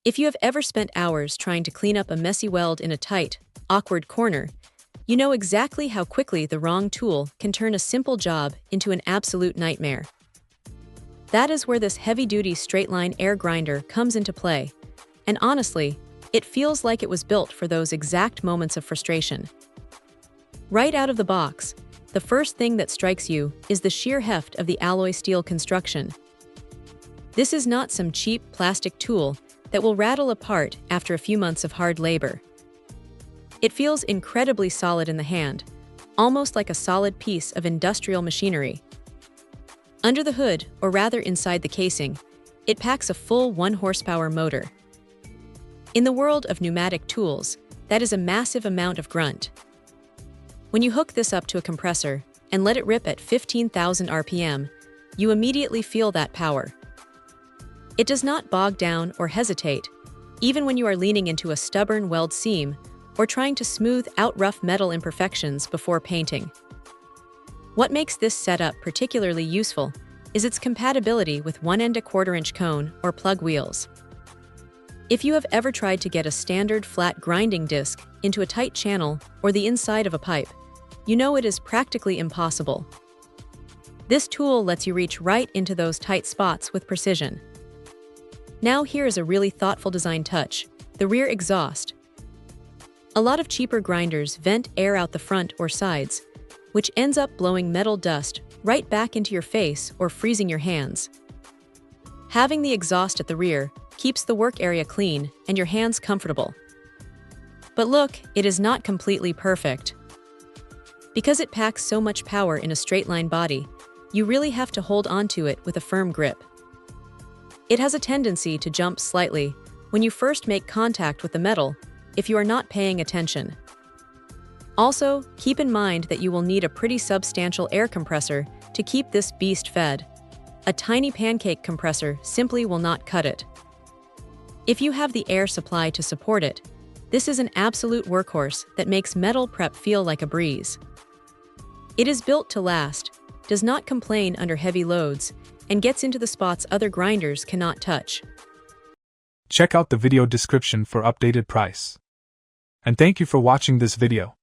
If you have ever spent hours trying to clean up a messy weld in a tight, awkward corner, you know exactly how quickly the wrong tool can turn a simple job into an absolute nightmare. That is where this heavy-duty straight-line air grinder comes into play, and honestly, it feels like it was built for those exact moments of frustration. Right out of the box, the first thing that strikes you is the sheer heft of the alloy steel construction. This is not some cheap plastic tool that will rattle apart after a few months of hard labor. It feels incredibly solid in the hand, almost like a solid piece of industrial machinery. Under the hood, or rather inside the casing, it packs a full 1-horsepower motor. In the world of pneumatic tools, that is a massive amount of grunt. When you hook this up to a compressor and let it rip at 15,000 RPM, you immediately feel that power. It does not bog down or hesitate, even when you are leaning into a stubborn weld seam or trying to smooth out rough metal imperfections before painting. What makes this setup particularly useful is its compatibility with 1 1/4-inch cone or plug wheels. If you have ever tried to get a standard flat grinding disc into a tight channel or the inside of a pipe, you know it is practically impossible. This tool lets you reach right into those tight spots with precision. Now here is a really thoughtful design touch: the rear exhaust. A lot of cheaper grinders vent air out the front or sides, which ends up blowing metal dust right back into your face or freezing your hands. Having the exhaust at the rear keeps the work area clean and your hands comfortable. But look, it is not completely perfect. Because it packs so much power in a straight-line body, you really have to hold onto it with a firm grip. It has a tendency to jump slightly when you first make contact with the metal if you are not paying attention. Also, keep in mind that you will need a pretty substantial air compressor to keep this beast fed. A tiny pancake compressor simply will not cut it. If you have the air supply to support it, this is an absolute workhorse that makes metal prep feel like a breeze. It is built to last, does not complain under heavy loads, and gets into the spots other grinders cannot touch. Check out the video description for updated price. And thank you for watching this video.